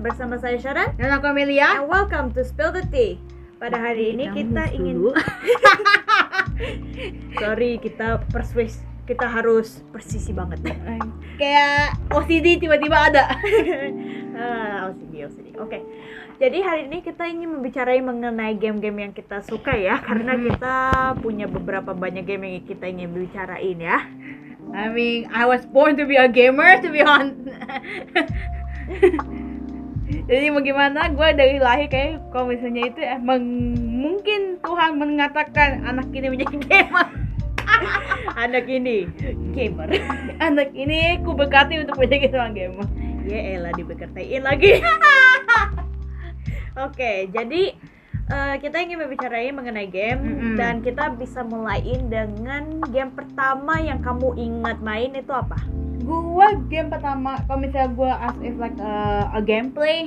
bersama saya Sharon dan aku Amelia. and welcome to Spill the Tea. Pada hari ini kita ingin sorry, kita harus persisi banget. Kayak OCD tiba-tiba ada. OCD. Oke. Jadi hari ini kita ingin membicarain mengenai game-game yang kita suka ya, karena kita punya beberapa banyak game yang kita ingin bicarain ya. I mean, I was born to be a gamer, to be honest. Jadi mau gimana, gue dari lahir kayak kalau misalnya itu emang mungkin Tuhan mengatakan anak ini menjadi gamer. Anak ini gamer. Anak ini ku berkati untuk menjadi seorang gamer. Ya elah, diberkatiin lagi. Oke, jadi kita ingin membicarain mengenai game dan kita bisa mulaiin dengan game pertama yang kamu ingat main itu apa? Gua game pertama, kalau misalnya gua as if like a gameplay,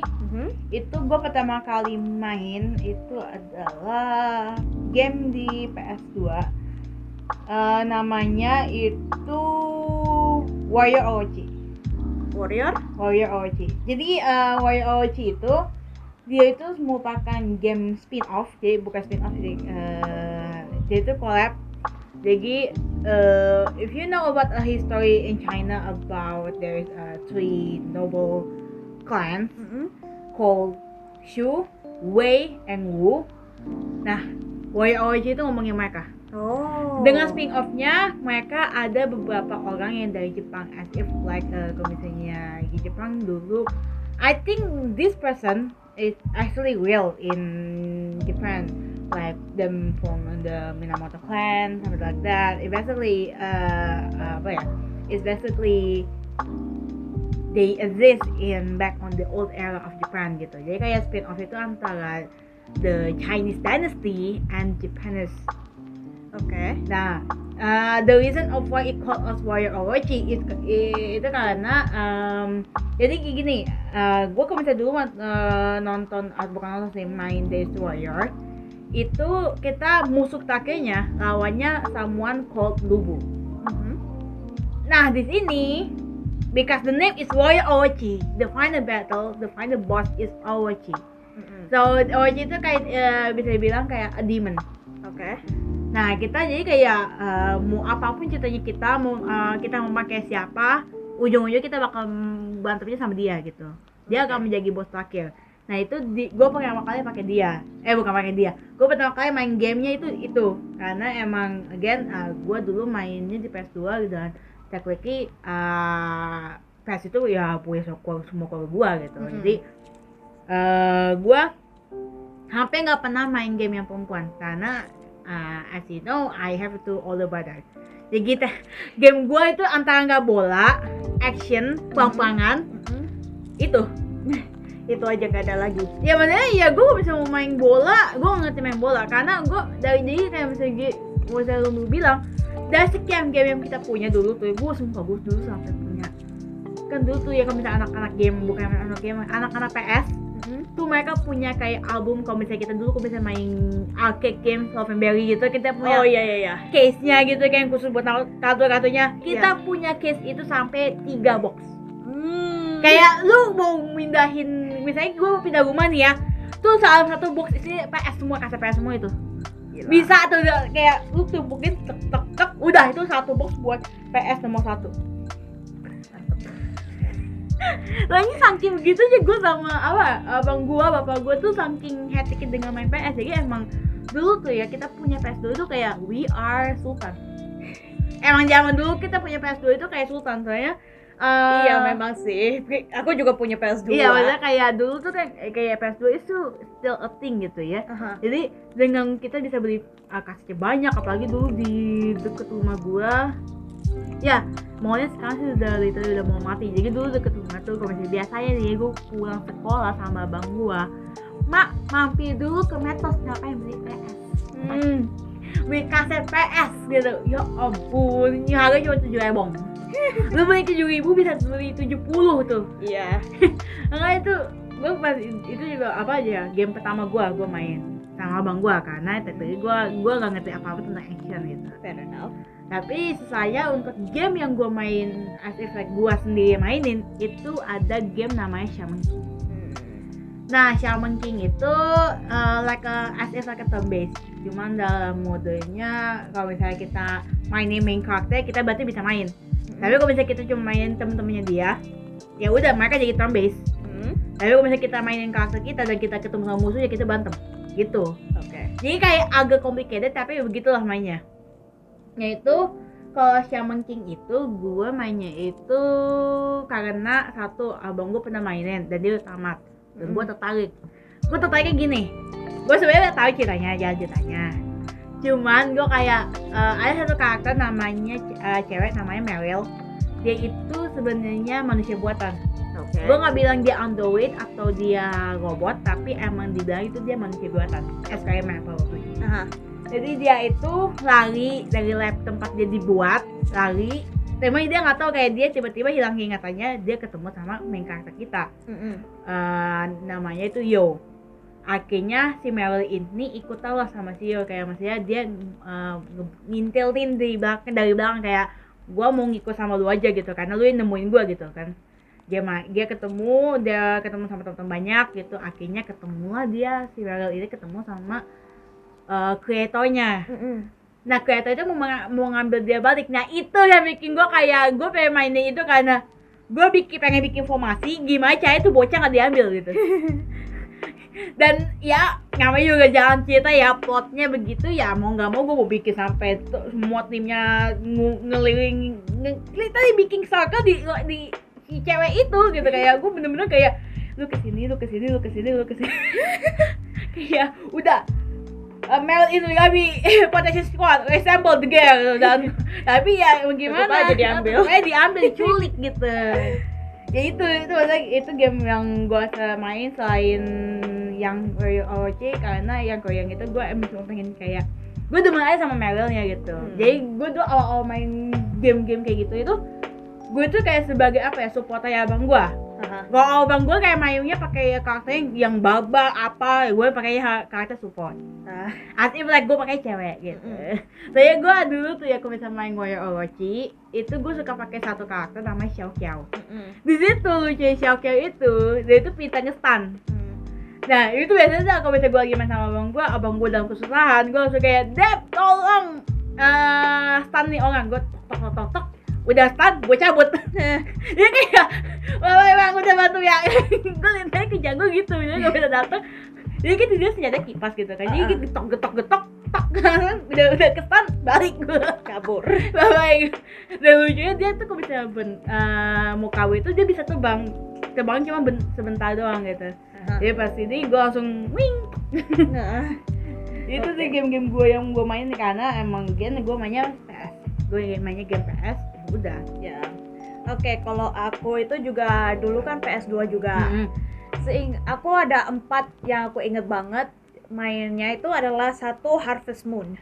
itu gua pertama kali main itu adalah game di PS2. Namanya itu Warrior OG. Warrior OG. Jadi Warrior OG itu dia itu merupakan game spin-off, jadi bukan spin-off, jadi dia itu collab. Jadi if you know about a history in China about there is three noble clans called Shu, Wei, and Wu. Nah, Warrior OG itu ngomongin mereka. Dengan spin-off-nya mereka ada beberapa orang yang dari Jepang, as if like kalau misalnya di Jepang dulu, I think this person is actually real in Japan, like them from the Minamoto clan, something like that. It basically it's basically they exist in back on the old era of Japan gitu. Jadi kayak spin-off itu antara the Chinese dynasty and Japanese. Okay. Nah, the reason of why it called us Warrior Orochi itu karena jadi kayak gini, gue kalau misalnya dulu bukan nonton sih, main Days Warrior itu kita musuh terakhirnya lawannya someone called Lubu. Nah di sini because the name is Warrior Orochi, the final battle, the final boss is Orochi. So Orochi itu kayak bisa dibilang kayak a demon. Oke. Nah kita jadi kayak mau apapun ceritanya kita mau kita mau pakai siapa, ujung-ujungnya kita bakal bantunya sama dia gitu. Dia akan menjadi bos terakhir. Nah itu gue pertama kali pakai dia. Bukan pakai dia. Gue pertama kali main gamenya itu karena emang again gue dulu mainnya di PS2 dan technically PS itu ya punya semua keluarga gue gitu. Jadi gue hampir nggak pernah main game yang perempuan karena as you know, I have two older brothers. Jadi game gue itu antara nggak bola, action, perang-perangan, itu aja nggak ada lagi. Ya makanya ya gue gak bisa mau main bola, gue gak ngerti main bola karena gue dari jadi kayak misalnya lu bilang dari sekian game yang kita punya dulu tuh, gue dulu sampai punya kan dulu tuh ya kalau misalnya anak-anak game, bukan anak-anak PS tuh mereka punya kayak album. Kalau misalnya kita dulu kalau misalnya main arcade game Love and Berry gitu, kita punya case-nya gitu kayak yang khusus buat kartu-kartunya. Kita punya case itu sampai 3 box. Kayak lu mau mindahin, misalnya gue pindah rumah nih ya, tuh salah satu box isi PS semua, kaset PS semua itu. Gila. Bisa tuh kayak lu tumpukin tek udah itu satu box buat PS nomor 1. Lagi saking begitu aja gue sama bapak gue tuh saking hectic dengan main PS. Jadi emang dulu tuh ya kita punya PS2 itu kayak we are sultan. Emang zaman dulu kita punya PS2 itu kayak sultan soalnya. Iya memang sih, aku juga punya PS2. Iya maksudnya kayak dulu tuh kayak PS2 itu still a thing gitu ya. Jadi dengan kita bisa beli kasetnya banyak, apalagi dulu di deket rumah gue. Ya, maunya sekarang sih udah mau mati. Jadi dulu deket rumah tuh, kalau misalnya biasanya nih gue pulang sekolah sama abang gue, mak mampir dulu ke Metos, ngapain beli PS? Beli kaset PS gitu. Ya ampun, ini harganya cuma 7.000. Lu beli 7.000 bisa beli 70 tuh. Iya. Makanya itu gue pas itu juga apa aja game pertama gue main sama abang gue karena tadi gue nggak ngerti apa tentang action gitu. Fair enough. Tapi saya untuk game yang gue main as if like gue sendiri mainin itu ada game namanya Shaman King. Nah, Shaman King itu as if like a turn based. Cuman dalam modenya kalau misalnya kita mainin main karakter, kita berarti bisa main. Tapi kalau misalnya kita cuma main temen-temennya dia, ya udah mereka jadi turn based. Tapi kalau misalnya kita mainin karakter kita dan kita ketemu sama musuh, ya kita berantem. Gitu. Oke. Jadi kayak agak complicated tapi begitulah mainnya. Yaitu kalau Shaman King itu gue mainnya itu karena satu abang gue pernah mainin dan dia udah tamat. Dan gue tertariknya gini, gue sebenarnya tahu jalan ceritanya, cuman gue kayak ada satu karakter namanya cewek namanya Meryl. Dia itu sebenarnya manusia buatan. Gue nggak bilang dia android atau dia robot, tapi emang dibilang itu dia manusia buatan, eksperimen probably. Jadi dia itu lari dari lab tempat dia dibuat, lari. Tapi dia nggak tahu kayak dia tiba-tiba hilang ingatannya, dia ketemu sama main karakter kita. Namanya itu Yo. Akhirnya si Meryl ini ikut tahu lah sama si Yo, kayak maksudnya dia ngintilin dari belakang kayak gua mau ngikut sama lu aja gitu, karena lu yang nemuin gua gitu kan. Dia ketemu sama teman-teman banyak gitu. Akhirnya ketemulah dia si Meryl ini ketemu sama kreatornya. Nah, kreator itu mau ngambil dia balik. Nah, itu yang bikin gue pengen mainin itu karena gue pengen bikin formasi gimana cara itu bocah nggak diambil gitu. Dan ya namanya juga jalan cerita ya, plotnya begitu ya, mau nggak mau gue mau bikin sampai semua timnya ngeliling tadi bikin circle di si cewek itu gitu. Kayak gue bener-bener kayak lu kesini kayak udah Mel itu kami potensi squad assemble the gang dan tapi ya bagaimana diambil diculik gitu. Ya itu maksudnya itu game yang gue main selain yang OOC, karena yang Korean itu gue emang pengen kayak gue demen aja sama Meryl-nya gitu. Jadi gue tuh awal main game-game kayak gitu itu gue tuh kayak sebagai apa ya, supportnya abang gue. Kalau abang gue kayak mainnya pakai karakter yang baba apa, gue pakai karakter support. As if like gue pakai cewek gitu. Saya gue dulu tuh ya kalau misalnya main Warrior Orochi, itu gue suka pakai satu karakter namanya Xiao Qiao. Di situ lucu Xiao Qiao itu, dia itu pintarnya stun. Nah itu biasanya kalau misalnya gue lagi main sama abang gue dalam kesusahan, gue langsung kayak Dep tolong stun nih orang, gue tok udah stun, gue cabut. Dia kayak bang udah bantu ya. Gue liatnya ke jago gitu, jadi gak bisa dateng. Jadi gitu dia senjata kipas gitu kan, jadi getok kan, udah ke stun, balik gue kabur. Bye. Dan lucunya dia tuh kalau bisa mau KW itu dia bisa terbang cuma sebentar doang gitu. Jadi pas ini gue langsung wing. Itu sih game-game gue yang gue main karena emang gue mainnya PS. Gue mainnya game PS, udah. Ya. Oke, kalau aku itu juga dulu kan PS2 juga. Aku ada 4 yang aku inget banget mainnya itu adalah satu Harvest Moon.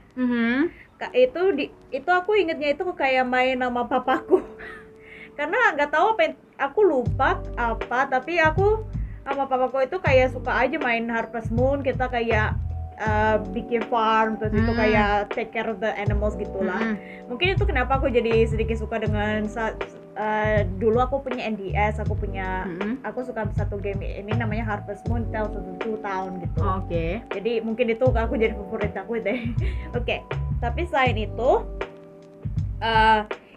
Itu aku ingetnya itu kayak main sama papaku. Karena nggak tahu aku lupa apa, tapi aku sama papaku itu kayak suka aja main Harvest Moon. Kita kayak bikin farm, terus itu kayak take care of the animals gitulah. Mungkin itu kenapa aku jadi sedikit suka dengan dulu aku punya NDS, aku suka satu game ini namanya Harvest Moon Tales of the Two Town gitu. Jadi mungkin itu aku jadi favorit aku deh. Tapi selain itu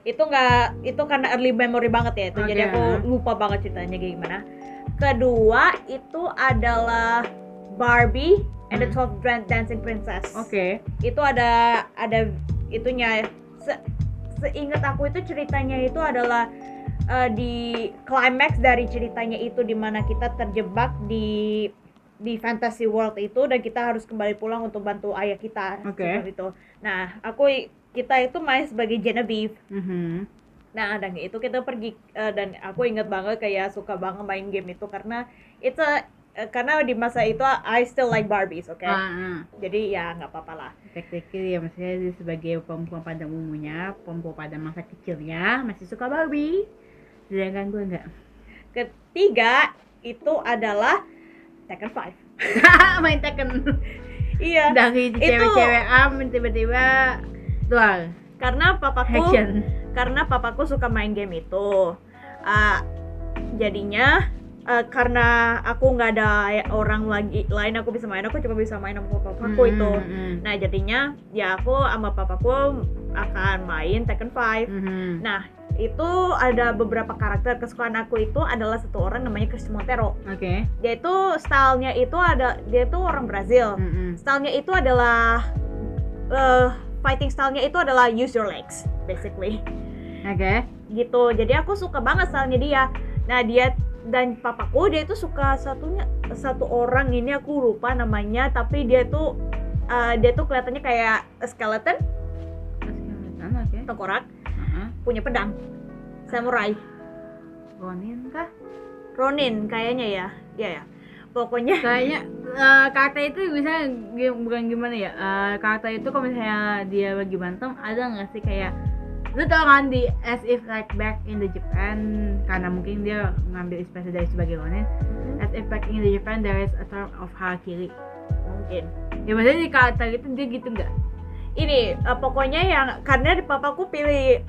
itu karena early memory banget ya itu. Jadi aku lupa banget ceritanya gimana. Kedua itu adalah Barbie and the 12 Dancing Princess. Itu ada itunya. Seingat aku itu ceritanya itu adalah di climax dari ceritanya itu di mana kita terjebak di fantasy world itu dan kita harus kembali pulang untuk bantu ayah kita. Itu. Nah, kita itu main sebagai Genevieve. Nah, dan itu kita pergi dan aku ingat banget kayak suka banget main game itu karena karena di masa itu I still like Barbies, jadi ya nggak apa-apa lah. Technically ya maksudnya sebagai perempuan pada umumnya, perempuan pada masa kecilnya masih suka Barbie, sedangkan gue enggak. Ketiga itu adalah Tekken 5. Main Tekken. Iya. Dari cewek-cewek tiba-tiba dual. Karena papaku suka main game itu. Jadinya karena aku nggak ada orang lain aku bisa main, aku cuma bisa main sama papaku itu. Nah jadinya ya aku sama papaku akan main Tekken 5. Nah itu ada beberapa karakter kesukaan aku itu adalah satu orang namanya Chris Montero. Dia itu stylenya itu dia itu orang Brazil. Stylenya itu adalah fighting stylenya itu adalah use your legs basically. Gitu. Jadi aku suka banget stylenya dia. Nah dia dan papaku dia itu suka satu orang ini aku lupa namanya, tapi dia tuh kelihatannya kayak skeleton. Tengkorak. Punya pedang. Samurai. Ronin kah? Ronin kayaknya ya. Iya ya. Pokoknya kayaknya karakter itu bisa bukan gimana ya. Karakter itu kalau misalnya dia lagi bantem, ada enggak sih kayak lu tau kan di As If Like Back in the Japan, karena mungkin dia ngambil inspirasi dari sebagai Ronin. As If Back in the Japan there is a term of harakiri. mungkin. Ya maksudnya di karakter itu dia gitu enggak? Ini pokoknya yang karena papaku pilih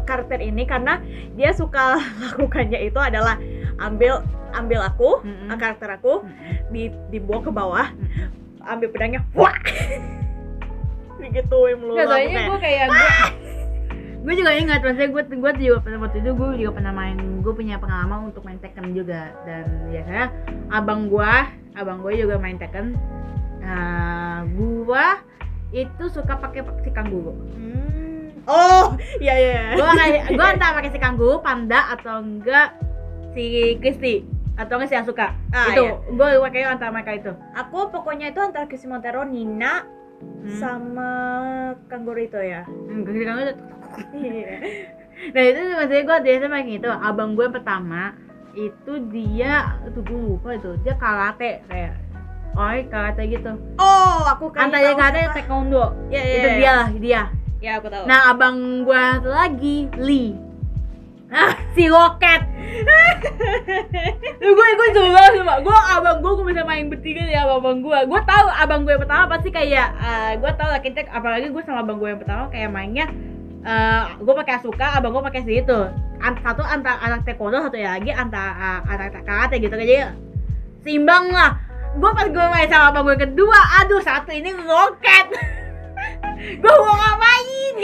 karakter ini karena dia suka lakukannya itu adalah ambil aku, karakter aku, dibawa ke bawah, ambil pedangnya, wah, digituin melulu. Soalnya gue kayak gue juga ingat, maksudnya gue juga pada waktu itu gue juga pernah main, gue punya pengalaman untuk main Tekken juga, dan biasanya abang gue juga main Tekken. Gue itu suka pakai si kanguru. Oh, iya. Gue entah pakai si kanguru, panda atau enggak si Christy atau enggak si Asuka. Itu iya. Gue pakai antara mereka itu. Aku pokoknya itu antara Christy Montero, Nina sama kanguru itu ya. Si kanguru itu. Nah itu maksudnya gue biasa main gitu. Abang gue yang pertama itu dia gue lupa itu, dia karate kayak karate gitu. Oh, aku kan antara karate taekwondo. Iya. Itu dia. Ya, aku tahu. Nah, abang gua satu lagi, Lee. Si Rocket. Gue coba. Abang gua bisa main bertiga ya abang gua. Gue tahu abang gua yang pertama pasti kayak gue tahu lah kita, apalagi gue sama abang gua yang pertama kayak mainnya gue pakai Asuka, abang gua pakai si itu. Satu anak taekwondo, satu lagi anak karate gitu aja. Seimbang lah. Pas gue main sama abang gue kedua, aduh satu ini Rocket. Gue mau ngapain?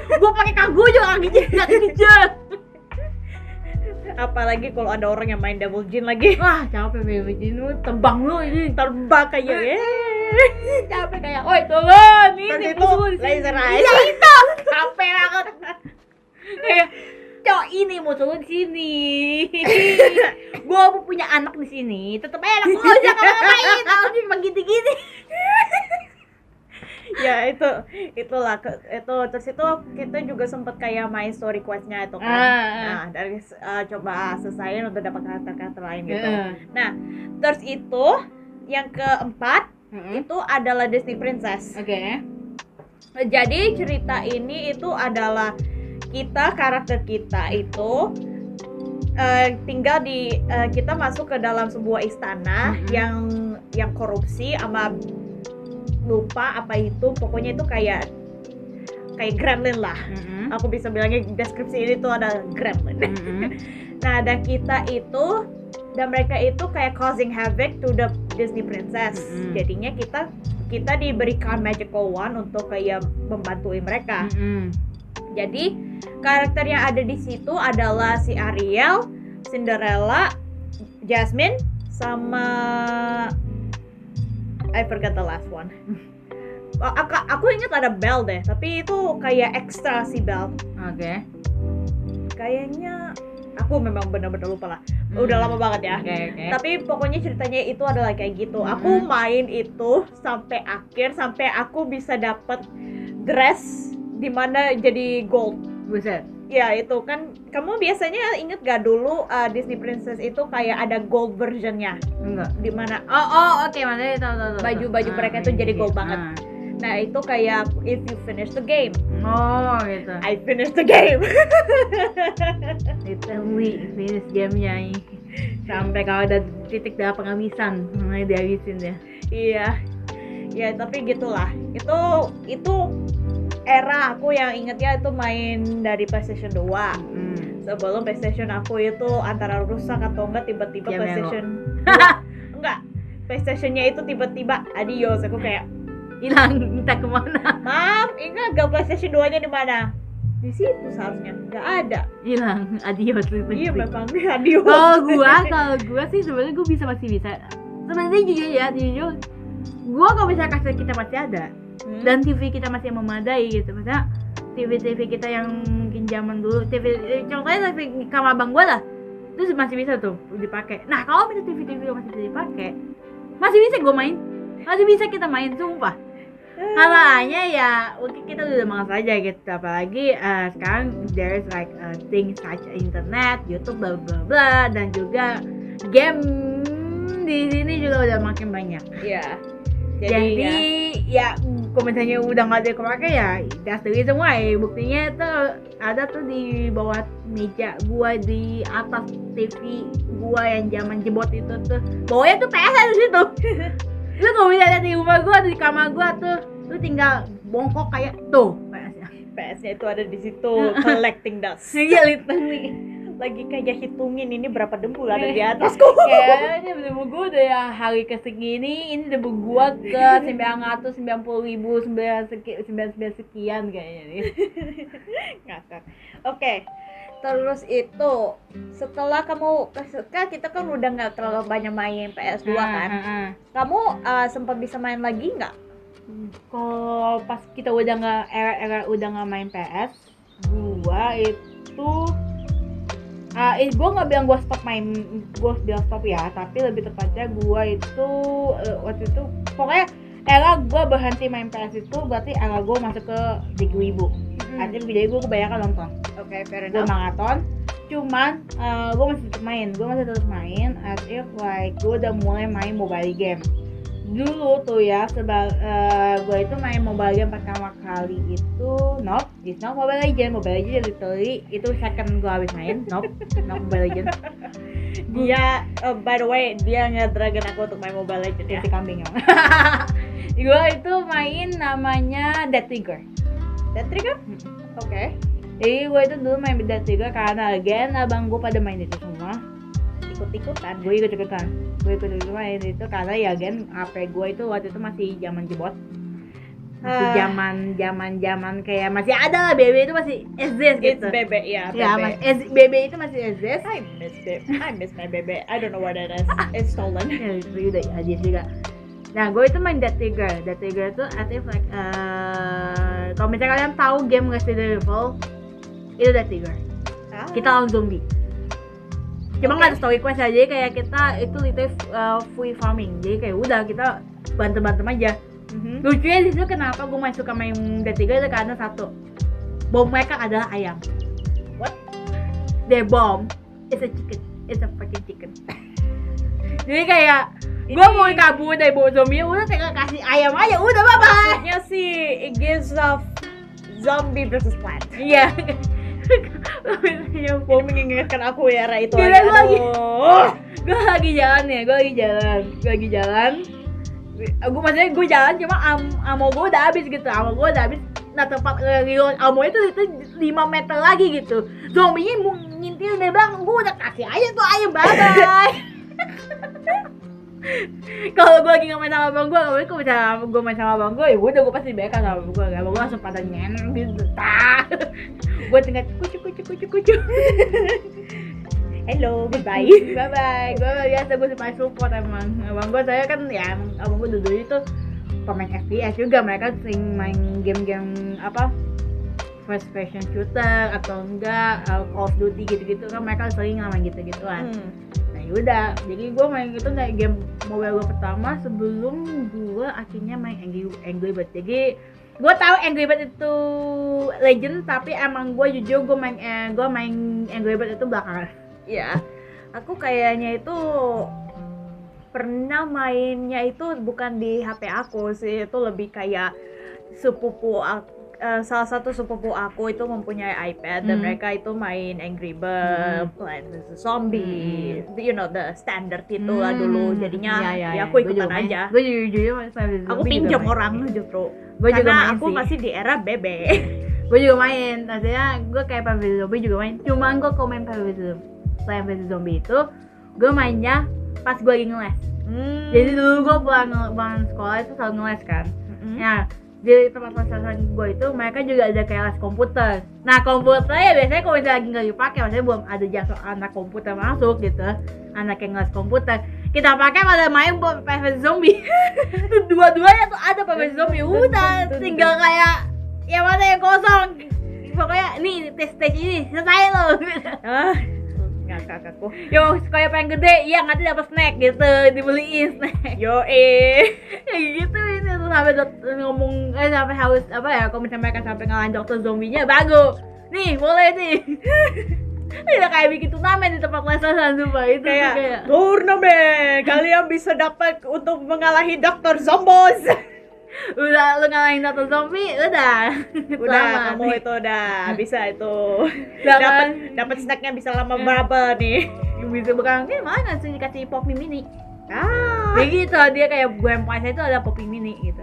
Gue pakai kanguru juga gak kejar. Apalagi kalau ada orang yang main double jin lagi. Wah capek double jin, lu terbang lu ini terbang kayak capek kayak, oi turun ini musuh laser eyes. Iya itu capek banget. Kayak cok ini musuh di sini. Gue punya anak di sini, tetep aja anak gue aja ngapain? Aku cuma gini-gini. Ya itulah itu, terus itu kita juga sempat kayak main story quest-nya itu kan. Nah dari coba selesaiin untuk dapat karakter lain gitu. Nah terus itu yang keempat itu adalah Disney Princess. Jadi cerita ini itu adalah karakter kita itu tinggal di kita masuk ke dalam sebuah istana yang korupsi sama lupa apa itu, pokoknya itu kayak gremlin lah. Aku bisa bilangnya deskripsi ini tuh ada gremlin. Nah, dan mereka itu kayak causing havoc to the Disney Princess. Jadinya kita diberikan magical wand untuk kayak membantuin mereka. Jadi karakter yang ada di situ adalah si Ariel, Cinderella, Jasmine, sama I forgot the last one. Aku ingat ada Belle deh, tapi itu kayak ekstra si Belle. Kayaknya aku memang benar-benar lupa lah. Udah lama banget ya. Tapi pokoknya ceritanya itu adalah kayak gitu. Aku main itu sampai akhir, sampai aku bisa dapat dress di mana jadi gold. Buset. Ya itu kan, kamu biasanya inget gak dulu Disney Princess itu kayak ada gold versionnya? Enggak. Di mana? Oke, maksudnya tahu. Baju mereka itu jadi gold banget. Nah itu kayak if you finish the game. Gitu. I finished the game. Literally finish gamenya ini. Sampai kalau ada titik dah penghabisan, mulai dihabisin ya. Iya. Ya tapi gitulah. Itu era aku yang ingetnya itu main dari PlayStation 2. sebelum PlayStation aku itu antara rusak atau enggak tiba-tiba Ya, PlayStation enggak, PlayStation-nya itu tiba-tiba adios. Aku kayak hilang entah kemana, Mam, ingat gak PlayStation 2-nya di mana? Di situ seharusnya. Nggak ada. hilang, adios. Iya, memang adios. Kalau gua sih sebenarnya gua masih bisa. Sebenarnya jujur, gua kalau bisa kasih kita masih ada dan TV kita masih memadai gitu. Misalnya TV kita yang mungkin zaman dulu, contohnya TV kamar abang gua lah, itu masih bisa tuh dipakai. Nah kalau misalnya TV masih bisa dipakai, masih bisa gua main, masih bisa kita main, sumpah. Kalanya ya mungkin kita udah malas aja gitu, apalagi sekarang there's like things such internet, YouTube, bla bla bla, dan juga game di sini juga udah makin banyak. Iya. Jadi ya komentarnya udah nggak ada kepake ya, that's the reason why. Buktinya tuh ada tuh di bawah meja gua, di atas TV gua yang zaman jebot itu tuh, bawahnya tuh PS ada di situ. Lu kalau bisa lihat di rumah gua, di kamar gua tuh, lu tinggal bongkok kayak tuh PS-nya itu ada di situ collecting dust. Iya, literally. Lagi kayak hitungin ini berapa debu ada di atasku. Kayaknya debu gua udah ya hari kesegini, ini debu gua ke 990.999 sekian kayaknya nih. Ngakak. Oke. Terus itu setelah kamu kita kan udah nggak terlalu banyak main PS2 kan. Kamu sempat bisa main lagi nggak? Kalau pas kita udah nggak main PS, gua itu gua nggak bilang gua stop main, gua bilang stop ya, tapi lebih tepatnya gua itu waktu itu pokoknya era gua berhenti main PS itu berarti era gua masuk ke 3.000. Artinya video gua kebanyakan nonton. Oke, fair Gue enough. maraton, cuman gue masih tetap main, as if like gue udah mulai main mobile game. Dulu tuh ya, gue itu main mobile game pertama kali itu, it's not Mobile Legends literally itu second gue habis main, not Mobile Legends. Dia by the way, dia nge-dragon aku untuk main Mobile Legends ya. Si kambing emang. Gue itu main namanya Dead Trigger. Dead Trigger? Oke. Jadi gue itu dulu main Dead Trigger karena again abang gue pada main itu semua. Ikut-ikutan. Gue ikut main itu karena ya again HP gue itu waktu itu masih zaman jebot. Masih zaman kayak masih ada lah, BB itu masih exist It's gitu. BB ya, BB. Ya, BB itu masih exist. I miss my BB. I don't know what it is. It's stolen. Ya itu udah aja juga. Nah, gue itu main Dead Trigger itu aktif like kalau misalnya kalian tahu game Resident Evil, itu Dead Trigger. Kita lawan zombie. Cuma nggak ada story quest aja, kayak kita itu literally free farming. Jadi kayak udah kita bantem aja. Lucunya di situ kenapa gue suka main Dead Trigger itu karena satu, bom mereka adalah ayam. What? Their bomb is a chicken. It's a fucking chicken. Jadi kayak gue mau kabur dari bom zombie, udah tinggal kasih ayam aja, udah bye bye. Maksudnya sih it gives off zombie versus plant. Iya. Ini mengingatkan aku ya era itu Gila, aja. gue lagi jalan. Gue jalan cuma ammo gue udah habis gitu. Nah tempat reload ammo itu 5 meter lagi gitu. Zombie-nya mau ngintil dari belakang, gue udah kasih aja tuh ayam, bye bye. Kalau gue lagi nggak main sama abang gue, kalau misalnya gue main sama abang gue, ya udah gue pasti baikan sama abang gue. Abang gue langsung pada nyen gitu. Gue tinggal kucu. Hello, goodbye. Bye. Gue biasa gue supaya support emang. Abang gue saya kan ya, abang gue dulu itu pemain FPS juga, mereka sering main game-game apa first person shooter atau enggak Call of Duty gitu-gitu kan, mereka sering main gitu-gituan. Nah yaudah, jadi gue main gitu dari game mobile gue pertama sebelum gue akhirnya main Angry Birds. Jadi gue tahu Angry Birds itu legend, tapi emang gue jujur gue main Angry Birds itu belakangan. Ya, aku kayaknya itu pernah mainnya itu bukan di HP aku sih, itu lebih kayak salah satu sepupu aku itu mempunyai iPad dan mereka itu main Angry Birds, Plants vs Zombie, you know the standard itu lah dulu. Jadinya ya aku ikutan aja. Gue jujur aku pinjam orang justru. Gue juga karena main aku sih. masih di era BB. Gue juga main, maksudnya gue kayak Plants vs Zombie juga main. Cuman gue komen Plants vs Zombie itu gue mainnya pas gue lagi ngeles. Jadi dulu gue pulang sekolah itu selalu ngeles kan. Ya di tempat les gue itu mereka juga ada kayak les komputer. Nah komputer ya biasanya kalau misalnya lagi nggak dipakai, maksudnya belum ada jadwal anak komputer masuk gitu, anak yang les komputer, kita pakai pada main buat Plants vs Zombie. Dua-duanya tuh ada Plants vs Zombie. Udah tinggal kayak yang mana yang kosong, pokoknya nih stage ini selesai loh. Ngakak aku. Yo kayak pengen gede, iya nanti dapat snack gitu, dibeliin snack. Yo Kayak gitu ini tuh sampai ngomong sampai harus apa ya, kalau misalnya mereka sampai ngalahin dokter zombinya bagus. Nih boleh nih. Udah kayak bikin turnamen di tempat lesehan sumpah itu kayak turnamen. Kalian bisa dapat untuk mengalahi Dr. Zombos. Udah lu ngalahin dokter zombie, udah Kamu nih. Itu udah bisa itu. Dapat snacknya bisa lama berapa nih? Bisa berangkat malah ngasih dikasih Poppy Mini. Kayak gitu, dia kayak bulan puasa itu ada Poppy Mini gitu.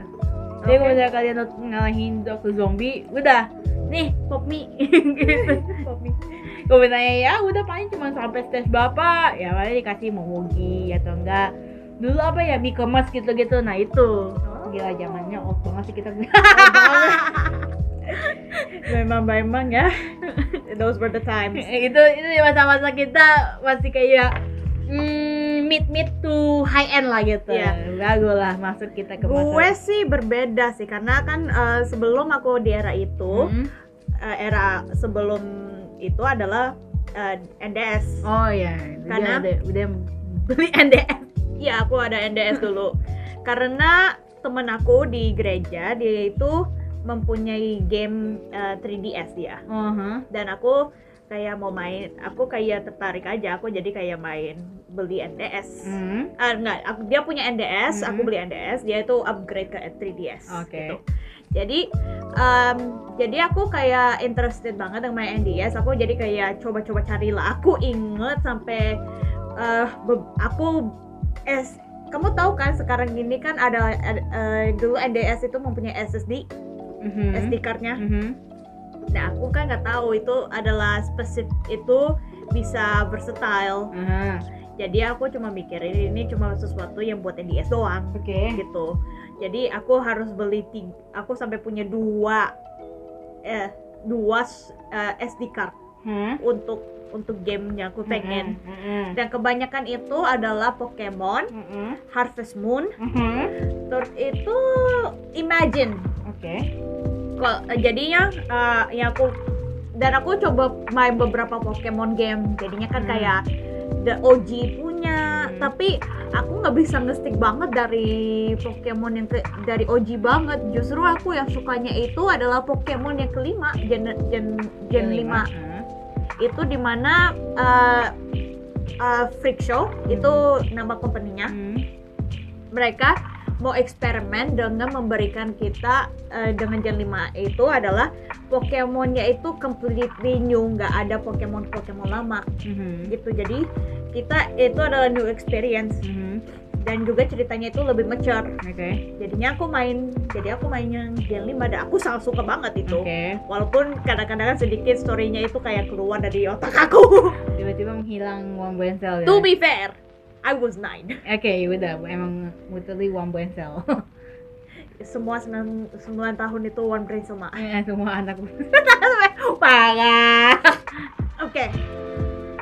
Jadi kalau misalnya kalian ngalahin dokter zombie, udah nih Poppy gitu. Poppy. Kalau misalnya ya udah paling cuma sampai stage berapa, ya paling dikasih momogi atau enggak. Dulu apa ya, mie kemas gitu-gitu. Nah itu gila zamannya old banget sih kita. Memang ya. Those were the times. itu masa-masa kita masih kayak mid to high end lah gitu. Bagus lah masuk kita ke masa. Gue sih berbeda sih karena kan sebelum aku di era itu, era sebelum itu adalah NDS. Oh iya. Karena udah beli NDS. Iya, aku ada NDS dulu. Karena temen aku di gereja, dia itu mempunyai game 3DS dia. Dan aku kayak mau main, aku kayak tertarik aja, aku jadi kayak main beli NDS. Dia punya NDS, aku beli NDS, dia itu upgrade ke 3DS. Gitu. Jadi aku kayak interested banget dengan main NDS. Aku jadi kayak coba-coba carilah. Aku inget sampai kamu tahu kan sekarang ini kan ada dulu NDS itu mempunyai SSD, SD card-nya. Nah aku kan nggak tahu itu adalah spesifik, itu bisa versatile. Jadi aku cuma mikirin ini cuma sesuatu yang buat NDS doang, gitu. Jadi aku harus beli aku sampai punya dua SD card untuk gamenya aku pengen. Dan kebanyakan itu adalah Pokemon, Harvest Moon, terus itu Imagine. Jadinya aku coba main beberapa Pokemon game. Jadinya kan kayak the OG punya, tapi aku nggak bisa nge-stick banget dari Pokemon yang dari OG banget. Justru aku yang sukanya itu adalah Pokemon yang kelima, Gen 5. Itu dimana Freak Show itu nama company-nya. Mereka mau eksperimen dengan memberikan kita dengan Gen 5 itu adalah Pokemon-nya itu completely new, nggak ada Pokemon lama gitu. Jadi kita itu adalah new experience. Dan juga ceritanya itu lebih mature. Jadinya aku main yang Gen 5 dan aku sangat suka banget itu. Walaupun kadang-kadang sedikit story-nya itu kayak keluar dari otak aku. Tiba-tiba menghilang One Brain Cell. To be fair, I was 9. Udah emang literally One Brain Cell. Semua 9 tahun itu One Brain Cell. Semua anak parah.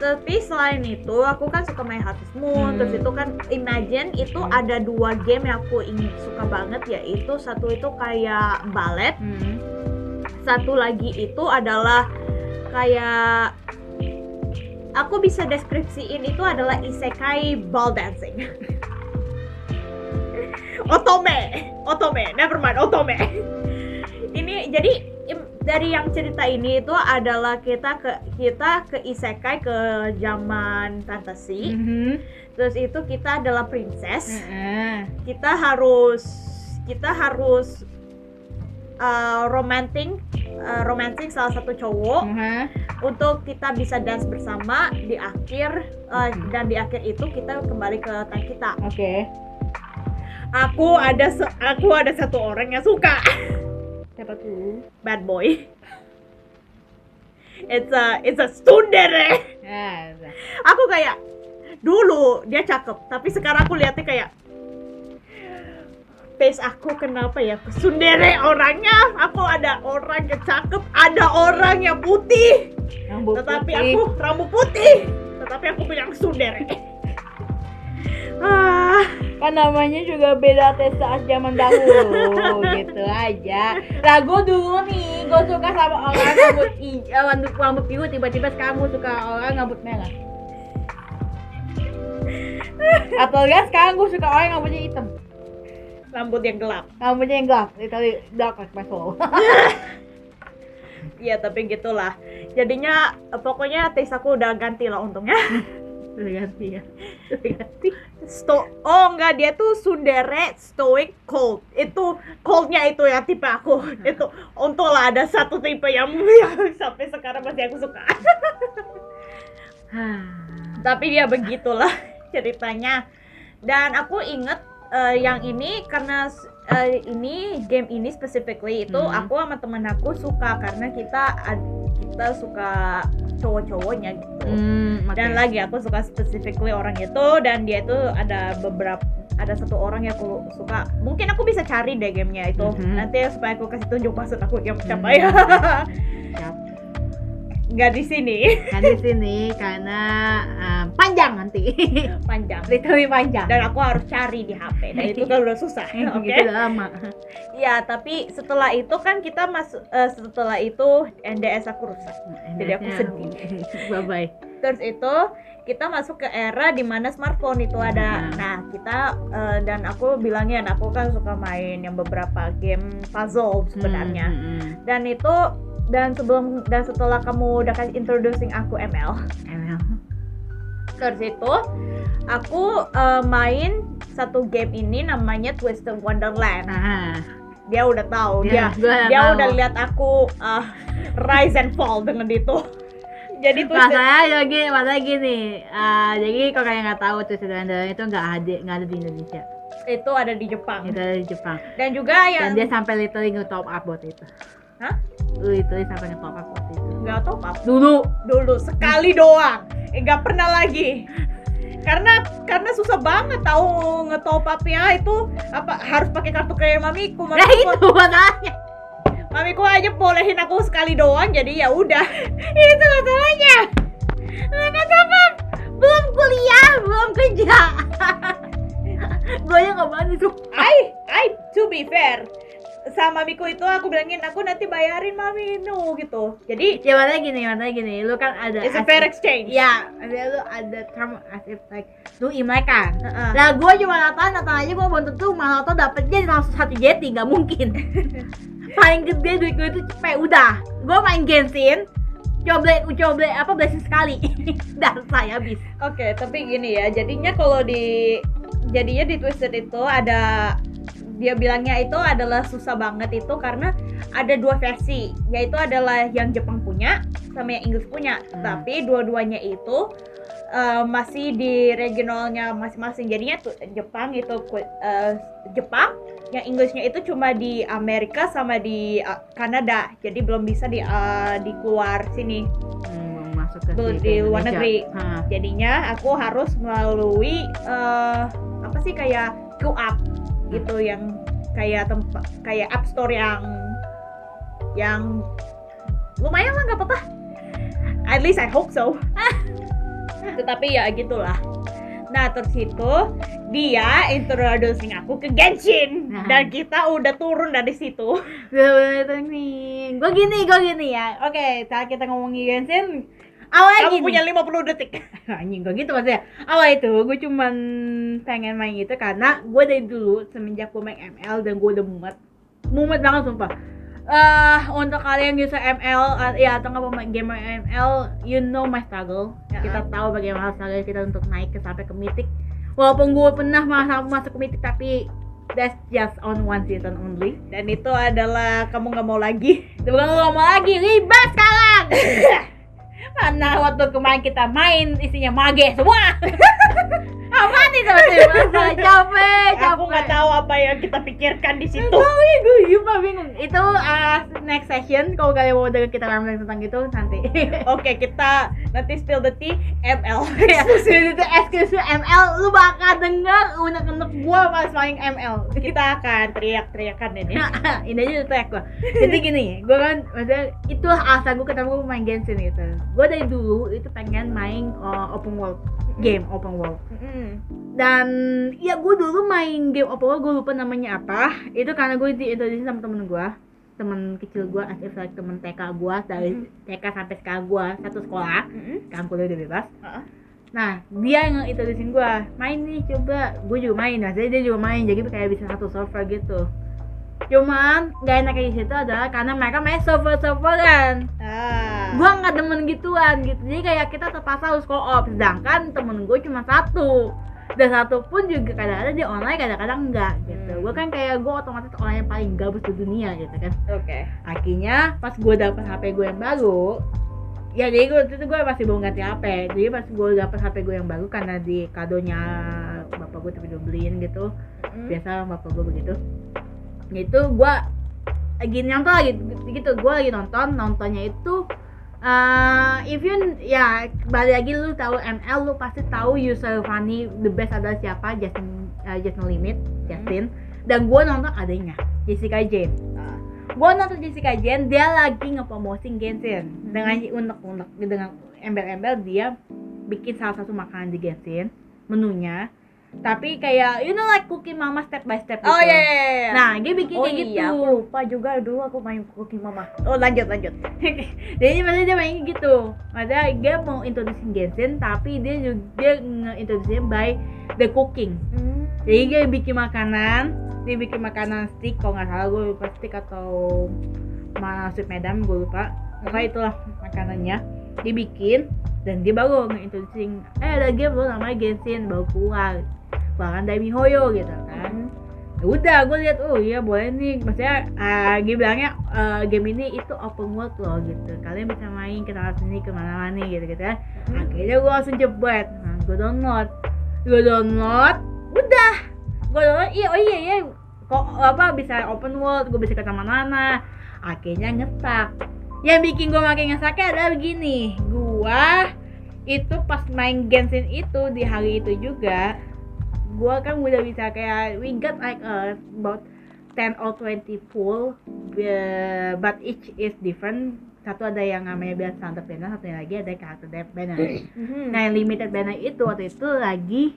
Tapi selain itu aku kan suka main Harvest Moon. Terus itu kan Imagine itu ada 2 game yang aku suka banget, yaitu satu itu kayak ballet, satu lagi itu adalah kayak aku bisa deskripsiin itu adalah isekai ball dancing. Otome, never mind, Otome. Ini jadi dari yang cerita ini itu adalah kita ke isekai, ke zaman fantasi. Terus itu kita adalah princess. Kita harus romantic salah satu cowok untuk kita bisa dance bersama di akhir. Dan di akhir itu kita kembali ke time kita. Aku ada satu orang yang suka. Siapa tuh? Bad boy. it's a tsundere. Ya, Aku kayak dulu dia cakep, tapi sekarang aku lihatnya kayak face aku kenapa ya tsundere orangnya. Aku ada orang yang cakep, ada orang yang putih. Tetapi aku rambut putih. Tetapi aku bilang tsundere. Kan namanya juga beda tes saat zaman dahulu gitu aja. Lah gue dulu nih, gue suka sama orang rambut biru, tiba-tiba sekarang gue suka orang rambut merah. Atau ya sekarang gue suka orang rambutnya hitam, Rambut yang gelap. rambutnya yang gelap, literally dark like my soul. Iya, tapi gitulah. Jadinya pokoknya taste aku udah ganti lah untungnya. Udah ganti ya, udah ganti. Oh enggak, dia tuh tsundere, stoic, cold. Itu coldnya itu ya tipe aku. Itu untunglah ada satu tipe yang sampai sekarang masih aku suka. Tapi dia begitulah ceritanya. Dan aku inget yang ini karena ini game ini specifically itu aku sama temen aku suka karena kita suka cowok-cowoknya gitu. Dan lagi aku suka specifically orang itu, dan dia itu ada satu orang yang aku suka. Mungkin aku bisa cari deh gamenya itu nanti supaya aku kasih tunjuk maksud aku yang siapa ya. Nggak di sini. Kan di sini karena panjang nanti. Panjang. Literally panjang. Dan aku harus cari di HP. Dan itu kan udah susah. Oke. Gitu lama. Ya, tapi setelah itu kan kita setelah itu NDS aku rusak. Jadi aku sedih. Bye bye. Terus itu kita masuk ke era dimana smartphone itu ada. Nah, kita dan aku bilangnya, aku kan suka main yang beberapa game puzzle sebenarnya. Dan setelah kamu udah kasih introducing aku ML. Terus itu aku main satu game ini namanya Twisted Wonderland. Dia udah tahu, dia udah lihat aku rise and fall dengan itu. Jadi masalahnya gini, jadi kalau kalian nggak tahu Twisted Wonderland itu nggak ada di Indonesia. Itu ada di Jepang. Dan juga dan dia sampai literally nge-top up buat itu. Hah? Literally sampai nge-top up buat itu. Nggak top up? Dulu sekali doang. Nggak pernah lagi. Karena susah banget tahu nge-top up-nya itu harus pakai kartu kredit mamiku. Nah itu masalahnya. Mamiku aja bolehin aku sekali doang, jadi ya udah. Itu masalahnya. Nggak top up. Belum kuliah, belum kerja. Gue yang nggak banget itu. To be fair, sama mamiku itu aku bilangin aku nanti bayarin mami gitu. Jadi ya makanya gini, lu kan ada it's a fair exchange. Ya, lu ada term as if like lu imlek kan. Lah gue cuma Natal aja gue belum tentu Natal dapetnya langsung 1 jeti, nggak mungkin. Paling gede duit gue itu cepet udah. Gue main Genshin, coba blessing sekali. Dan saya habis. Oke, tapi gini ya, jadinya di Twisted itu ada, dia bilangnya itu adalah susah banget itu karena ada 2 versi, yaitu adalah yang Jepang punya sama yang Inggris punya. Tapi dua-duanya itu masih di regionalnya masing-masing. Jadinya Jepang itu Jepang, yang Inggrisnya itu cuma di Amerika sama di Kanada. Jadi belum bisa di keluar sini. Masuk ke di luar negeri. Jadinya aku harus melalui kayak queue up gitu, yang kayak App Store yang lumayan lah, nggak apa-apa. At least I hope so. Tetapi ya gitulah. Nah, terus itu dia introducing aku ke Genshin. Dan kita udah turun dari situ. Gue gini ya. Oke, saat kita ngomongin Genshin, kamu punya 50 detik. Anjing, gue gitu maksudnya. Awal itu gue cuman pengen main itu karena gue dari dulu semenjak gue main ML dan gue udah mumet banget sumpah. Untuk kalian bisa ML ya atau nggak pemain game ML, you know my struggle. Kita tahu bagaimana struggle kita untuk naik sampai ke mythic. Walaupun gue pernah masuk ke mythic, tapi that's just on one season only. Dan itu adalah kamu nggak mau lagi. Ribet sekarang. Mana waktu kemarin kita main isinya mage semua. Apaan itu sih? Capek. Aku nggak tahu apa yang kita pikirkan di situ. Gue juga bingung. Itu next session kalau kalian mau dengar kita ngomongin tentang itu nanti. Oke, kita nanti spill the tea ML. Itu eksklusif ML, lu bakal dengar unek-unek gua pas main ML. Kita akan teriak-teriakan ini. Ini aja teriak gua. Jadi gini, gua kan maksudnya itu alasan gua ketemu main Genshin gitu. Gua dari dulu itu pengen main open world game, open world. Dan ya gue dulu main game open world, gue lupa namanya apa. Itu karena gue diintroduksi sama temen kecil gue, as if like temen TK gue, dari TK sampai sekarang gue satu sekolah. Sekarang kuliah udah bebas. Nah, dia yang introducing gue, main nih coba. Gue juga main, nah jadi dia juga main, jadi kayak bisa satu server gitu. Cuman gak enaknya di situ adalah karena mereka main server-serveran. Gue nggak demen gituan gitu, jadi kayak kita terpaksa harus co-op, sedangkan temen gue cuma satu, dan satu pun juga kadang-kadang dia online, kadang-kadang enggak gitu. Gue kan kayak gue otomatis orang yang paling gabus di dunia gitu kan. Akhirnya pas gue dapet HP gue yang baru, ya jadi gue masih belum ganti HP. Jadi pas gue dapet HP gue yang baru karena di kadonya bapak gue tapi udah beliin gitu. Biasa bapak gue begitu. Itu gue lagi nonton lagi gitu, gue lagi nontonnya itu if you ya balik lagi, lu tahu ML, lu pasti tahu user funny the best adalah siapa, Justin Limit, Justin. Dan gue nonton adanya Jessica Jane. Gue nonton Jessica Jane, dia lagi ngepromoting Genshin dengan unek-unek, dengan embel-embel dia bikin salah satu makanan di Genshin menunya. Tapi kayak you know like cooking mama step by step gitu. Oh iya. Nah, dia bikin kayak gitu. Aku lupa juga dulu aku main cooking mama. Oh, lanjut. Jadi maksudnya dia main gitu. Maksudnya dia mau introducing Genshin, tapi dia juga nge-introducing by the cooking. Jadi dia bikin makanan stick, kalau nggak salah gue lupa stick atau sweet madam, gue lupa. Pokoknya itulah makanannya. Dia bikin dan dia baru nge-introducing ada game lo namanya Genshin baru keluar, bahkan dari MiHoYo gitu kan. Ya udah, gue lihat oh iya boleh nih, maksudnya dia bilangnya game ini itu open world loh gitu, kalian bisa main ke sana sini kemana-mana gitu kan. Akhirnya gue langsung jebret, gue download udah, gue download iya kok apa bisa open world, gue bisa ke mana-mana. Akhirnya ngetak. Yang bikin gue makin ngesaknya adalah begini, gue itu pas main Genshin itu di hari itu juga, gue kan udah bisa kayak we got like about 10 or 20 full, but each is different. Satu ada yang namanya biasa standard banner, satu lagi ada karakter depth banner. Nah yang limited banner itu waktu itu lagi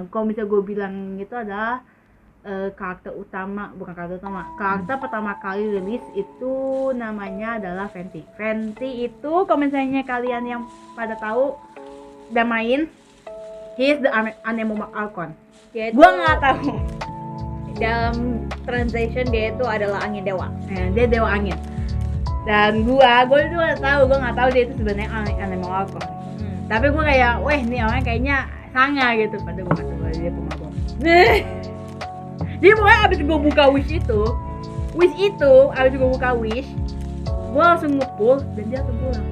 kalau misalnya gue bilang itu adalah karakter pertama kali rilis itu namanya adalah Venti itu. Kalau misalnya kalian yang pada tahu udah main, he is the Anemone Archon. Gua nggak tahu dalam translation dia itu adalah angin dewa. Dia dewa angin. Dan gue itu nggak tahu dia itu sebenarnya Anemone Archon. Tapi gue kayak, weh nih orang kayaknya sangar gitu, pada gue kata dia pemabok. Jadi pokoknya abis gue buka wish itu gue langsung nge-pull dan dia langsung pulang.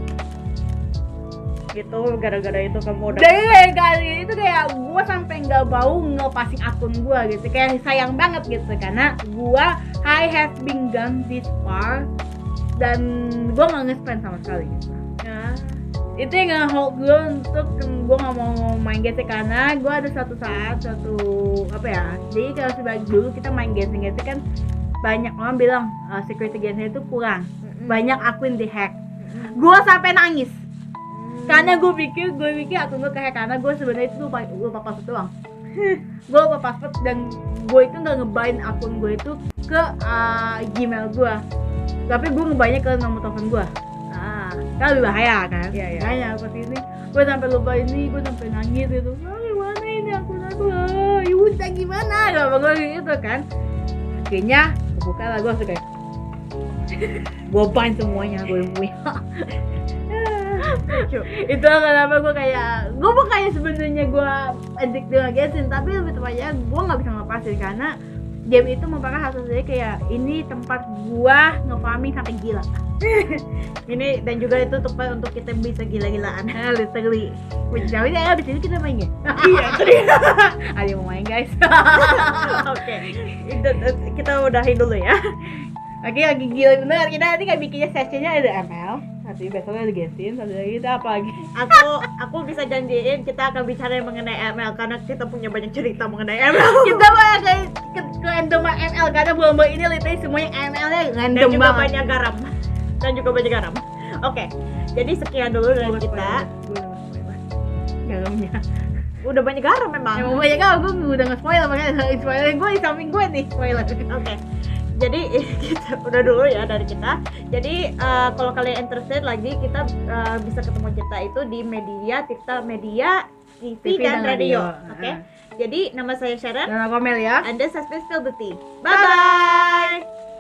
Gitu gara-gara itu kamu udah. Dari kali itu kayak gue sampai nggak mau ngelepasin akun gue gitu, kayak sayang banget gitu karena I have been gone this far dan gue nggak nge-spend sama sekali gitu. Itu yang nge-hold gue untuk gue nggak mau main Genshin karena gue ada satu apa ya, jadi kalau sebagai dulu kita main Genshin kan banyak orang bilang security Genshin itu kurang, banyak akun di hack. Gue sampai nangis karena gue pikir akun gue kehack karena gue sebenarnya itu lupa password doang. Gue lupa password dan gue itu nggak ngebain akun gue itu ke Gmail gue, tapi gue ngebainnya ke nomor telepon gue. Kan lebih bahaya kan? Iya. Makanya pas ini gue sampai lupa ini, gue sampai nangis gitu. Gimana ini akun aku? Ya udah gimana? Gak bakal gitu kan? Akhirnya gue buka lah, gue langsung kayak gue ban semuanya, gue punya. Itu kenapa gue bukannya sebenarnya gue addict dengan Genshin, tapi lebih tepatnya gue nggak bisa ngelepasin karena game itu merupakan hal sendiri, kayak ini tempat gua nge-farming sampai gila. Ini dan juga itu tempat untuk kita bisa gila-gilaan. Literally. Tapi ya abis ini kita main ya. Iya, itu dia. Ada yang mau main guys. Oke. Kita udahin dulu ya. Oke, lagi gila bener. Kita nanti kayak bikinnya sessionnya ada ML, satu besoknya ada Genshin, satu lagi kita apa lagi? Aku bisa janjiin kita akan bicara mengenai ML karena kita punya banyak cerita mengenai ML. Kita mah kayak ke randoman ML karena bola ini literally semuanya ML-nya Dan random juga banget. banyak garam. Dan juga banyak garam. Oke. Jadi sekian dulu dari kita. Garamnya. Udah banyak garam memang. Emang banyak garam, gue udah nge-spoil makanya spoiler gue di samping gue nih spoiler. Oke. Jadi kita udah dulu ya dari kita. Jadi kalau kalian interested lagi kita bisa ketemu kita itu di media TV dan radio. Oke. Jadi nama saya Sharon. Dan aku Mel ya. Anda Suspect Spill the Tea. Bye bye.